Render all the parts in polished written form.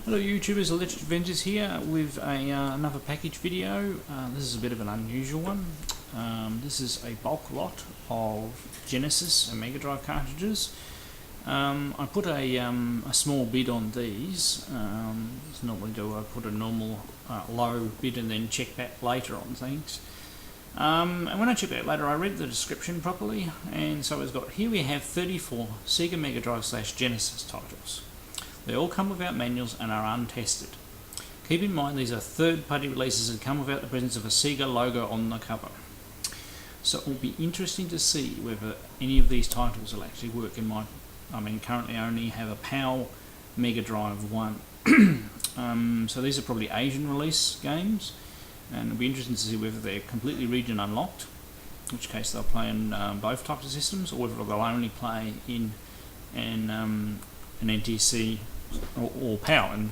Hello YouTubers, Electric Adventures here with another package video. This is a bit of an unusual one. This is a bulk lot of Genesis and Mega Drive cartridges. I put a small bid on these. Normally I put a normal low bid and then check back later on things. And when I checked out later, I read the description properly, and so it's got, here we have 34 Sega Mega Drive / Genesis titles. They all come without manuals and are untested. Keep in mind these are third-party releases and come without the presence of a Sega logo on the cover. So it will be interesting to see whether any of these titles will actually work in my... currently I only have a PAL Mega Drive 1. So these are probably Asian release games, and it'll be interesting to see whether they're completely region unlocked, in which case they'll play in both types of systems, or whether they'll only play in an NTC or PAL and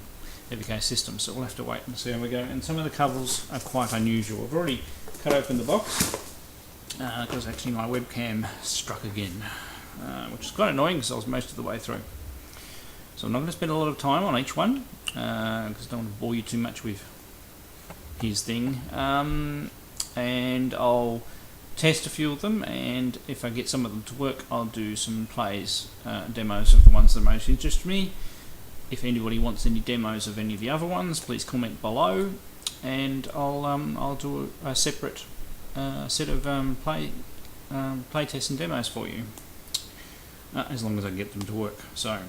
EBay systems. So we'll have to wait and see how we go. And some of the covers are quite unusual. I've already cut open the box because actually my webcam struck again, which is quite annoying because I was most of the way through. So I'm not going to spend a lot of time on each one because I don't want to bore you too much with his thing, and I'll test a few of them, and if I get some of them to work, I'll do some plays, demos of the ones that most interest me. If anybody wants any demos of any of the other ones, please comment below, and I'll do a separate set of play tests and demos for you, as long as I get them to work. So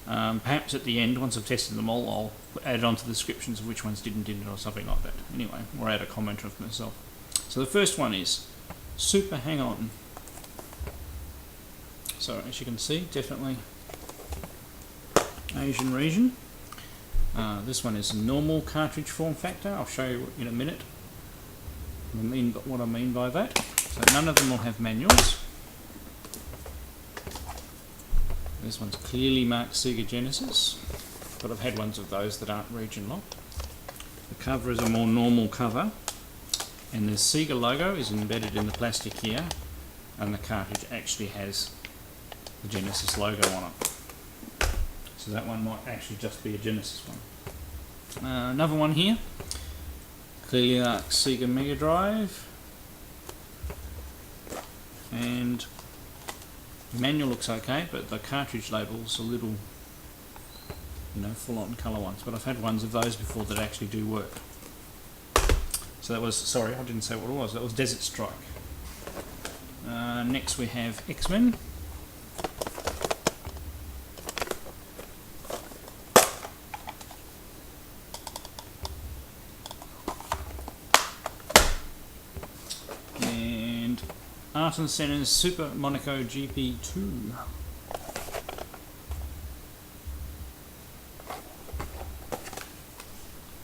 perhaps at the end, once I've tested them all, I'll add on to the descriptions of which ones didn't or something like that. Anyway, or add a comment of myself. So the first one is Super Hang On. So as you can see, definitely Asian region. This one is a normal cartridge form factor. I'll show you in a minute what I mean by that. So none of them will have manuals. This one's clearly marked Sega Genesis, but I've had ones of those that aren't region locked. The cover is a more normal cover, and the Sega logo is embedded in the plastic here, and the cartridge actually has the Genesis logo on it. So that one might actually just be a Genesis one. Another one here, clearly marked Sega Mega Drive, and the manual looks okay, but the cartridge label's a little, full-on colour ones. But I've had ones of those before that actually do work. So that was, sorry, I didn't say what it was. That was Desert Strike. Next we have X-Men. And Art and Center's Super Monaco GP2.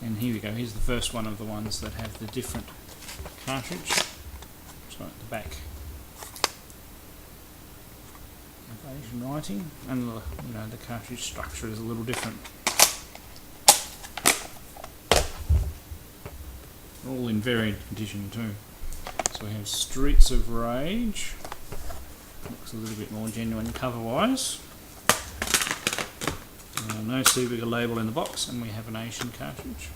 And here we go, here's the first one of the ones that have the different cartridge. So at the back of Asian writing, and the cartridge structure is a little different. All in varied condition too. So we have Streets of Rage, looks a little bit more genuine cover wise. No Sega label in the box, and we have an Asian cartridge.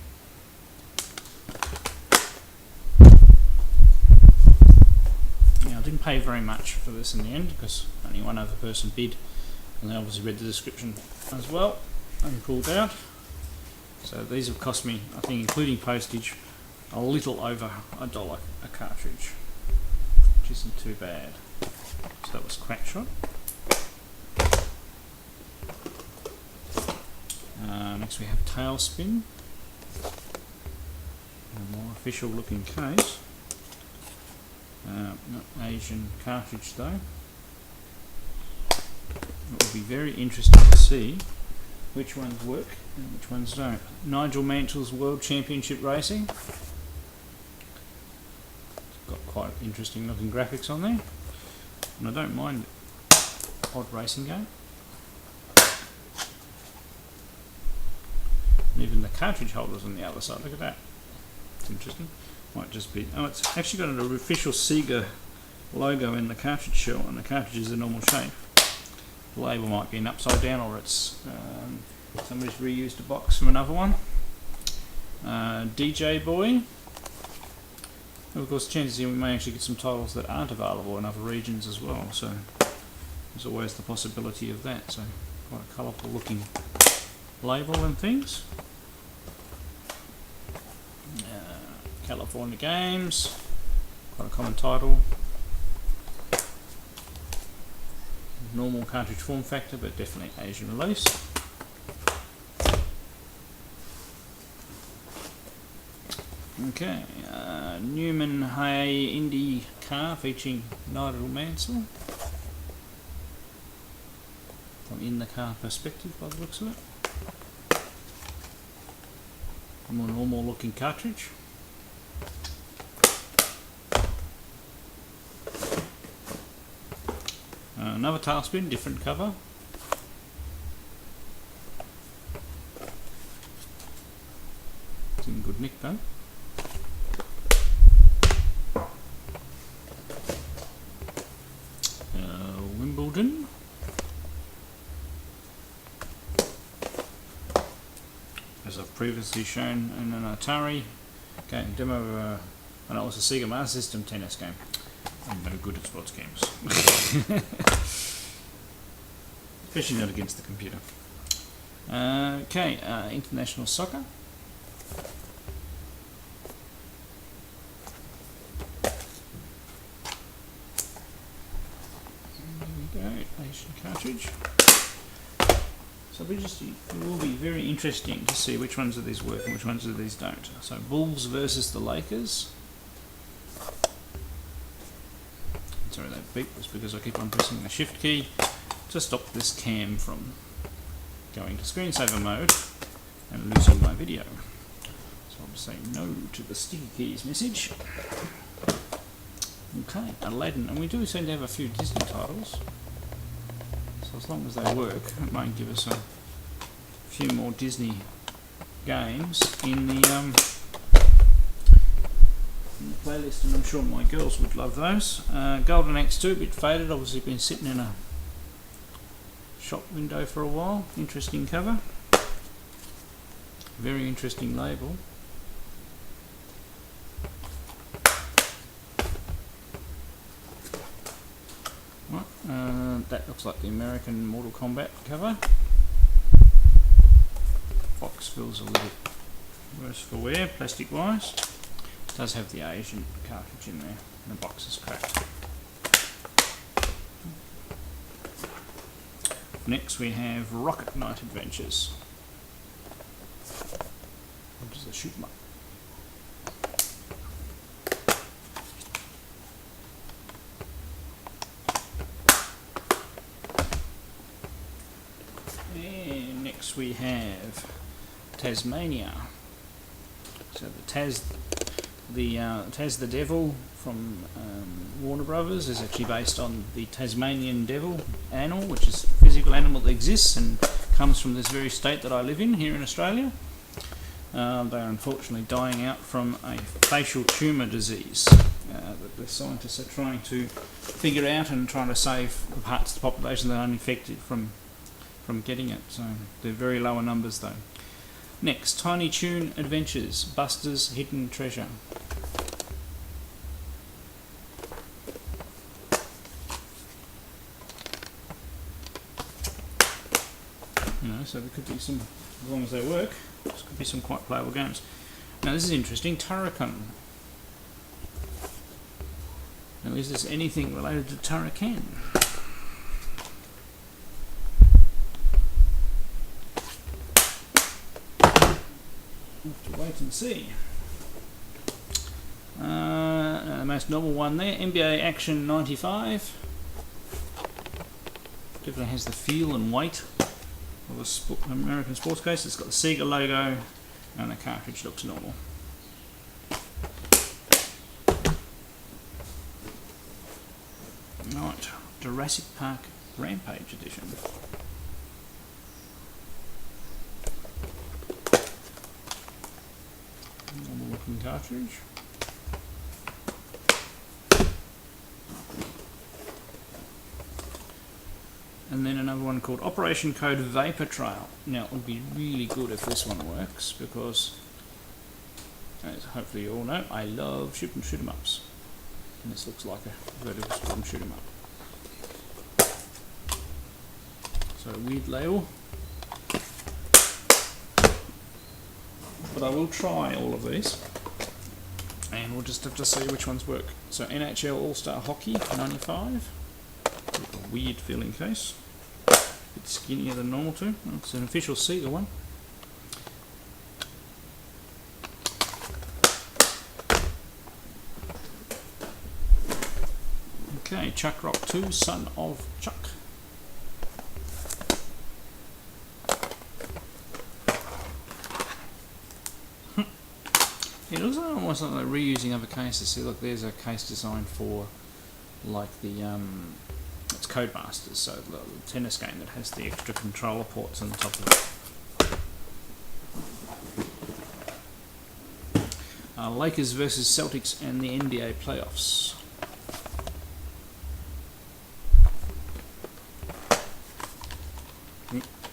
Now, I didn't pay very much for this in the end because only one other person bid, and they obviously read the description as well and pulled out. So these have cost me, I think including postage, a little over $1 a cartridge, which isn't too bad. So that was Quackshot. Next we have Tailspin, a more official looking case, not Asian cartridge though. It will be very interesting to see which ones work and which ones don't. Nigel Mansell's World Championship Racing, it's got quite interesting looking graphics on there, and I don't mind odd racing game. Even the cartridge holders on the other side, look at that. It's interesting. Might just be, oh, it's actually got an official Sega logo in the cartridge shell, and the cartridge is a normal shape. The label might be an upside down, or it's Somebody's reused a box from another one. DJ Boy. And of course, chances are we may actually get some titles that aren't available in other regions as well, so there's always the possibility of that. So quite a colourful looking label and things. California Games, quite a common title. Normal cartridge form factor, but definitely Asian release. Okay, Newman Hay Indy car featuring Nigel Mansell. From in the car perspective by the looks of it. A more normal looking cartridge. Another tailspin, different cover. It's in good nick though. Wimbledon. As I've previously shown in an Atari game demo, and it was a Sega Master System tennis game. I'm no good at sports games. Especially not against the computer. Okay, international soccer. There we go, Asian cartridge. So it will be very interesting to see which ones of these work and which ones of these don't. So Bulls versus the Lakers. Sorry, that beep was because I keep on pressing the shift key to stop this cam from going to screensaver mode and losing my video. So I'll say no to the sticky keys message. Okay, Aladdin, and we do seem to have a few Disney titles. So as long as they work, it might give us a few more Disney games in the playlist, and I'm sure my girls would love those. Golden Axe 2, a bit faded, obviously been sitting in a shop window for a while. Interesting cover. Very interesting label. Right, that looks like the American Mortal Kombat cover. Box feels a little worse for wear, plastic wise. It does have the Asian cartridge in there, and the box is cracked. Next we have Rocket Knight Adventures. What does the shoot mark? And next we have Tasmania. So the Taz the Devil from Warner Brothers is actually based on the Tasmanian Devil animal, which is a physical animal that exists and comes from this very state that I live in here in Australia. They are unfortunately dying out from a facial tumour disease that the scientists are trying to figure out and trying to save the parts of the population that aren't infected from getting it. So they're very lower numbers though. Next, Tiny Toon Adventures, Buster's Hidden Treasure. So there could be some, as long as they work, there could be some quite playable games. Now this is interesting, Turrican. Now is this anything related to Turrican? We'll have to wait and see. The most normal one there, NBA Action 95. Definitely has the feel and weight of an American sports case. It's got the Sega logo and the cartridge looks normal. Right, Jurassic Park Rampage Edition. Normal looking cartridge. and then another one called Operation Code Vapor Trail. Now it would be really good if this one works, because as hopefully you all know, I love shoot 'em ups, and this looks like a vertical shoot 'em up. So a weird label, but I will try all of these, and we'll just have to see which ones work. So NHL All-Star Hockey 95, a weird feeling case, a bit skinnier than normal too. It's an official Sega one. Okay, Chuck Rock 2, Son of Chuck. It looks almost like they're reusing other cases. See, look, there's a case designed for, like the it's Codemasters, so the tennis game that has the extra controller ports on the top of it. Lakers versus Celtics and the NBA playoffs.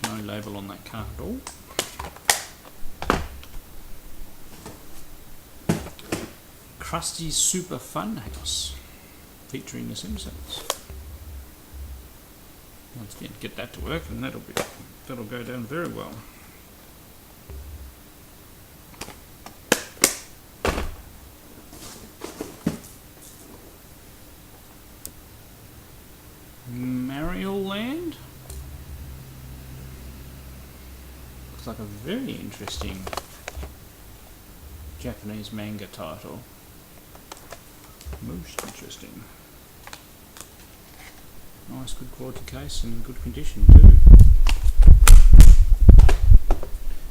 No label on that card at all. Krusty's Super Fun House, featuring the Simpsons. Once again, get that to work, and that'll go down very well. Mario Land. Looks like a very interesting Japanese manga title. Most interesting. Nice, good quality case and good condition too.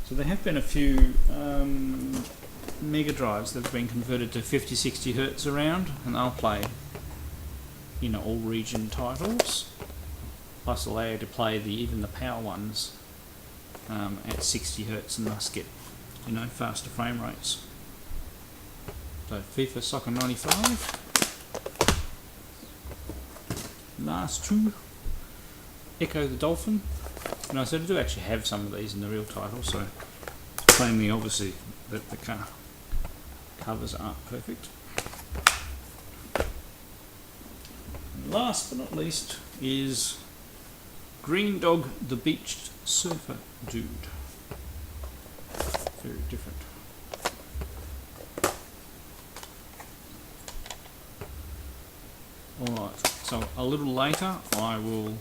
So there have been a few Mega Drives that have been converted to 50-60 Hz around, and they'll play, you know, all region titles. Plus allow you to play even the power ones at 60 Hz, and thus get, you know, faster frame rates. So FIFA Soccer 95. Last two. Echo the Dolphin. And I said I do actually have some of these in the real title, so claiming obviously that the covers aren't perfect. And last but not least is Green Dog the Beached Surfer Dude. Very different. Alright, so a little later I will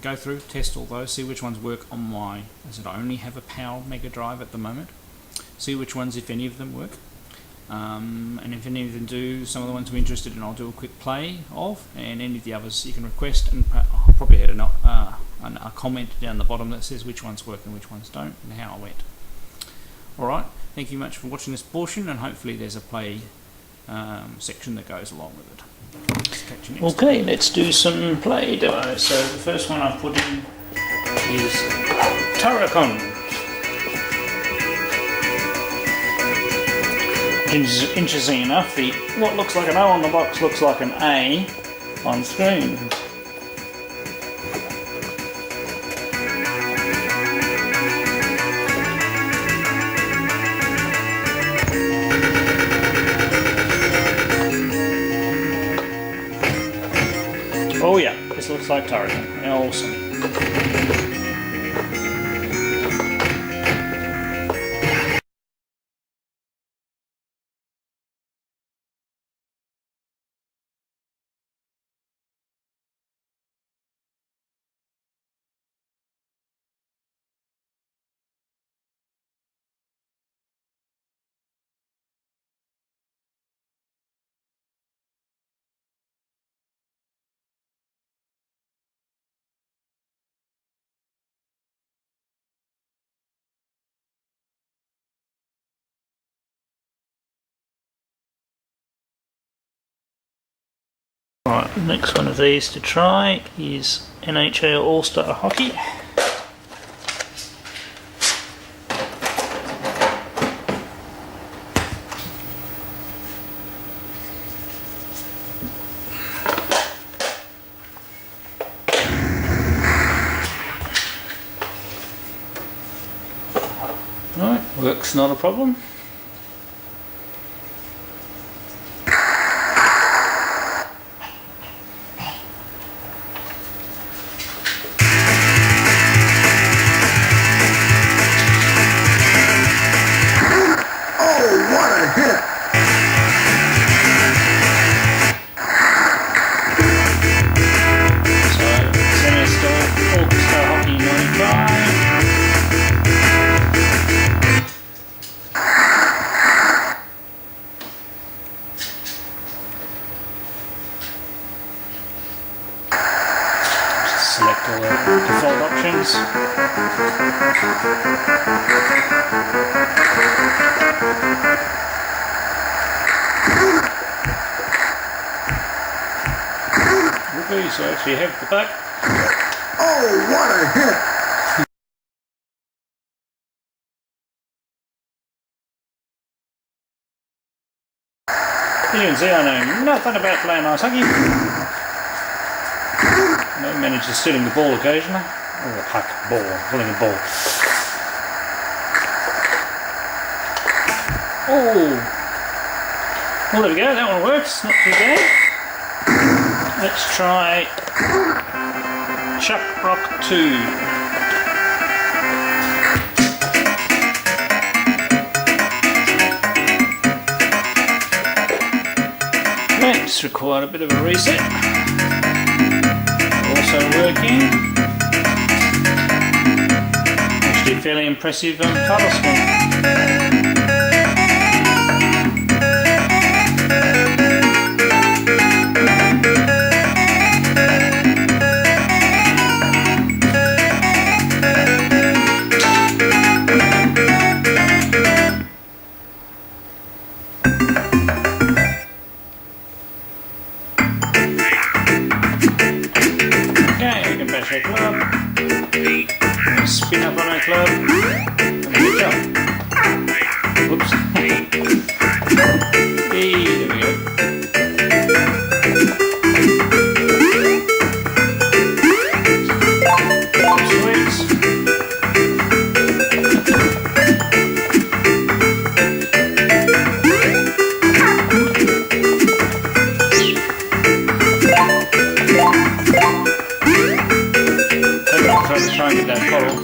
go through, test all those, see which ones work on my, as I only have a PAL Mega Drive at the moment, see which ones, if any of them work, and if any of them do, some of the ones I'm interested in I'll do a quick play of, and any of the others you can request, and I'll probably add a comment down the bottom that says which ones work and which ones don't, and how I went. Alright, thank you much for watching this portion, and hopefully there's a play section that goes along with it. Okay, let's do some play demo. So the first one I've put in is Tarragon. Interesting enough, what looks like an O on the box looks like an A on screen. Oh yeah, this looks like Tarragon. Awesome. Right, the next one of these to try is NHL All-Star Hockey. Works not a problem. Select all the default options. Okay, so actually have the back. Oh, what a hit! You can see I know nothing about playing ice hockey. I manage to stealing the ball occasionally. Or the puck, ball, pulling a ball. Oh! Well, there we go, that one works, not too bad. Let's try Chuck Rock 2. That's required a bit of a reset. Also working. Actually fairly impressive colour scheme. Bash our club, spin up on our club, and good job. Whoops. Hey, there we go. Sweets. Try and get that bottle.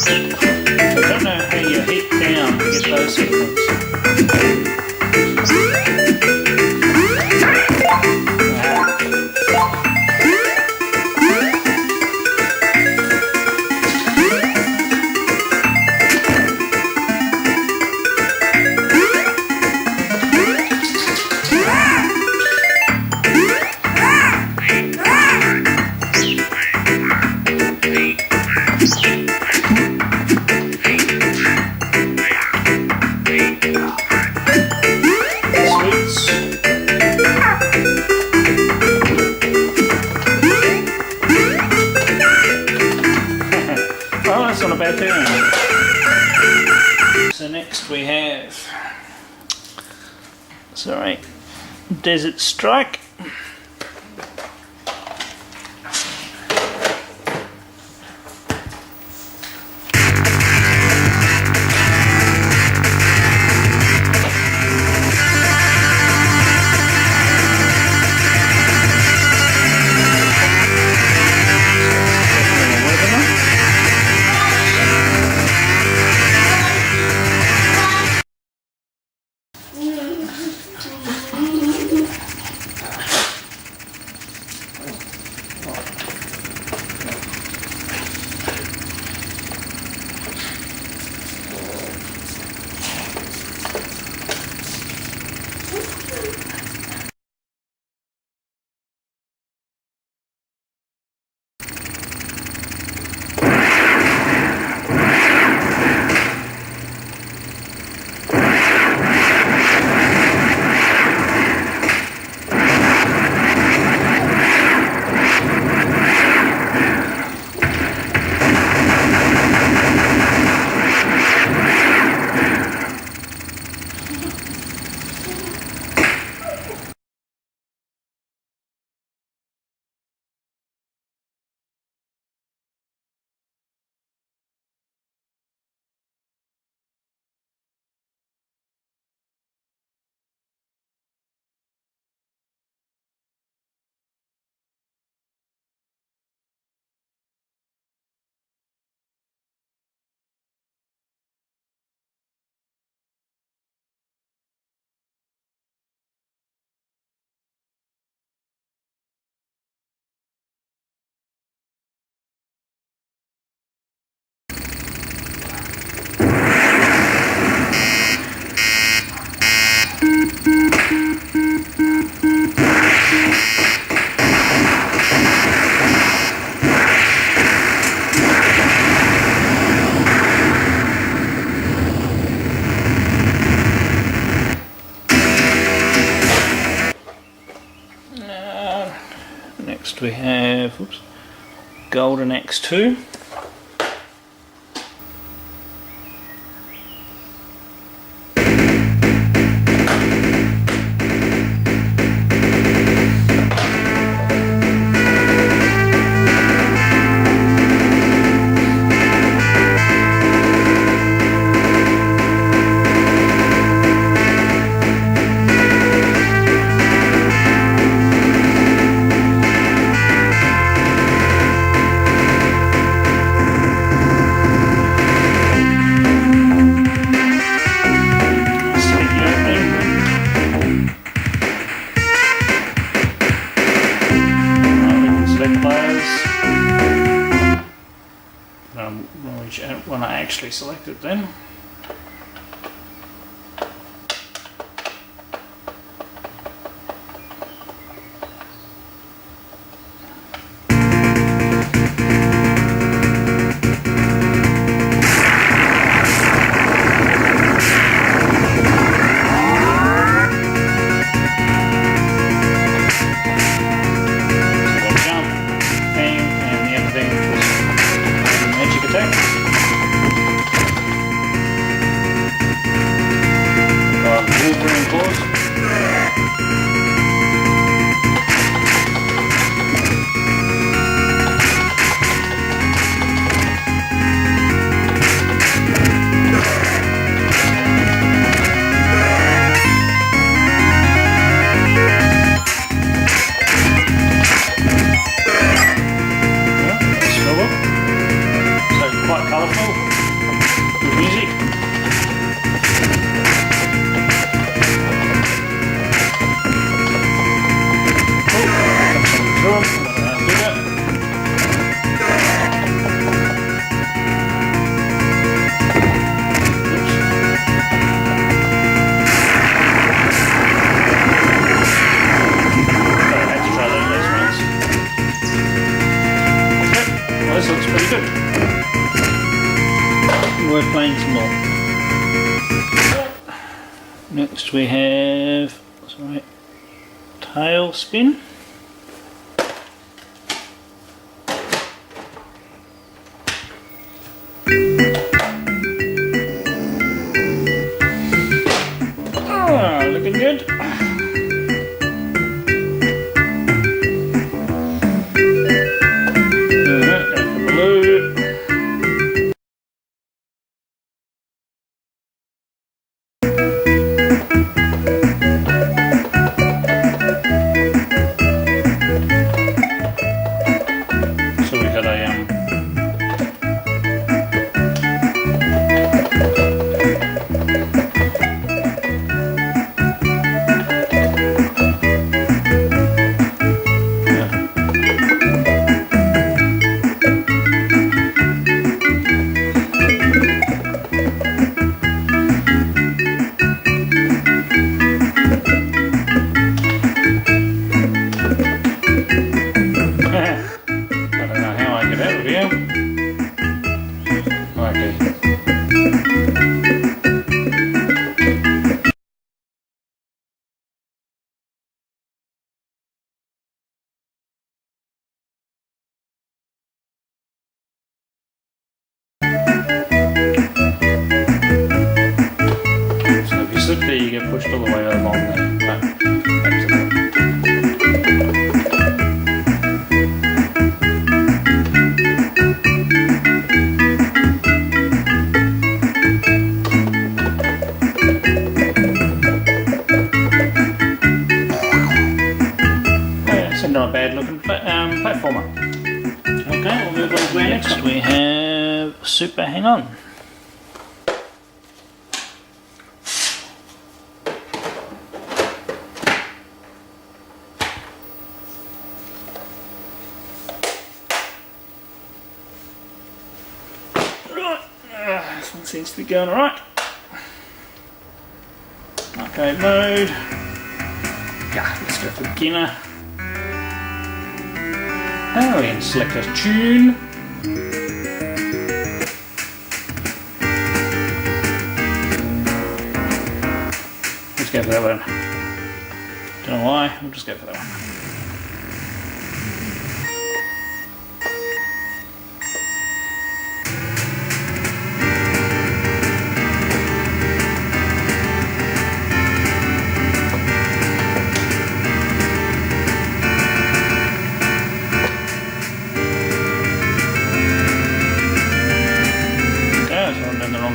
I don't know how you heat down to get those settings. So next we have, Desert Strike. Next we have golden X2. When I actually select it then. This looks pretty good. We're playing some more. Next we have, sorry, tail spin. Ah, looking good. There you get pushed all the way along there. It's not a bad looking platformer. Okay, we'll move on to our next one. We have Super Hang On. This one seems to be going alright. arcade mode. Yeah, let's go for beginner. Oh, and select a tune. Let's go for that one. Don't know why, we'll just go for that one.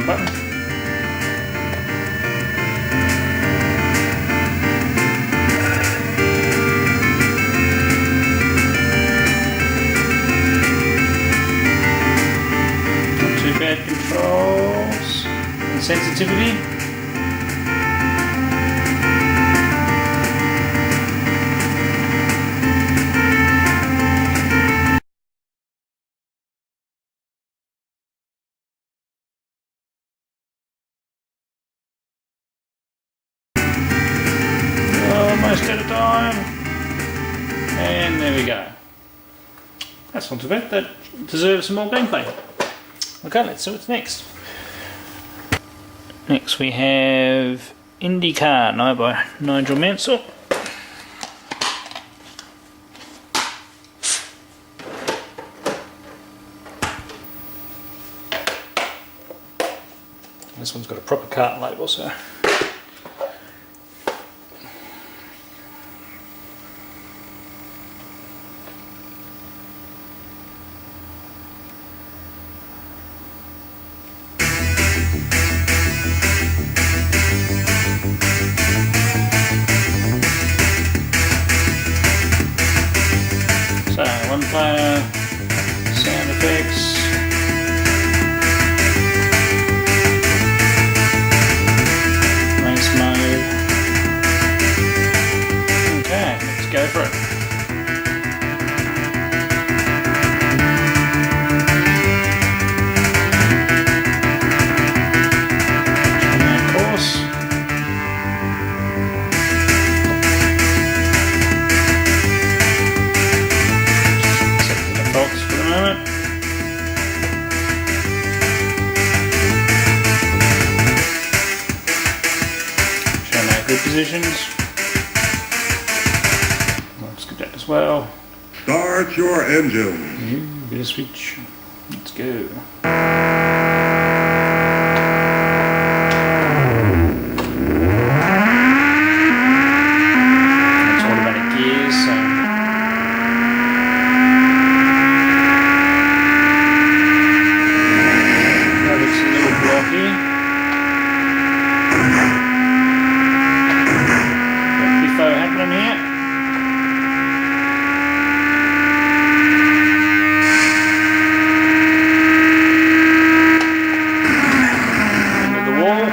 Button. Not too bad controls and sensitivity. Almost at a time, and there we go. That's not too bad. That deserves some more gameplay. Okay, let's see what's next. Next we have IndyCar, no, by Nigel Mansell. This one's got a proper carton label, so. So, one player, sound effects. Race mode. Okay, let's go for it. Positions. Let's get that as well. Start your engine. Bit of switch. Let's go. That's automatic gears, so. That looks a little blocky. Happening here. Into the wall.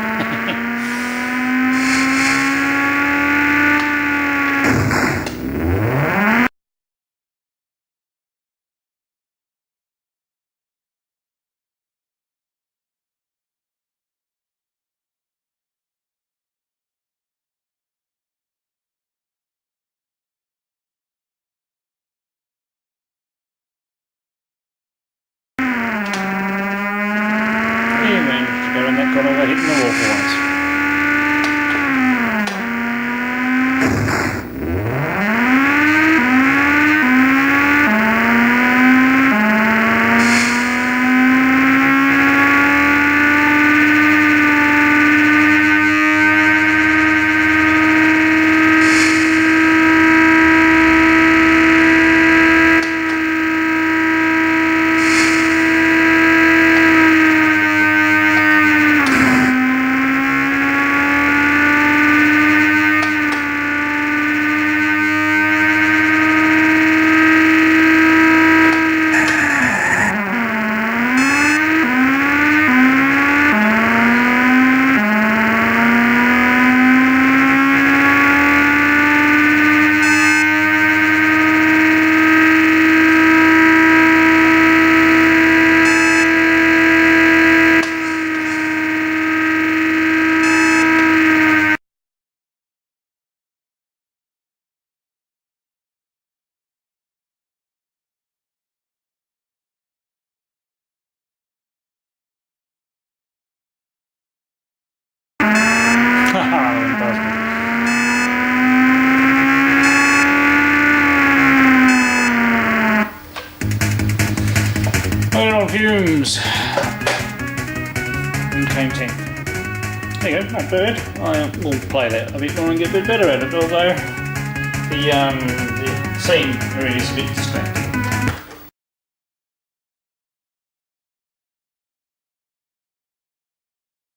Go in that corner without hitting the wall for once. fumes. And came 10th. There you go, not bad. I will play that a bit more and get a bit better at it, although the scene area is a bit distracting.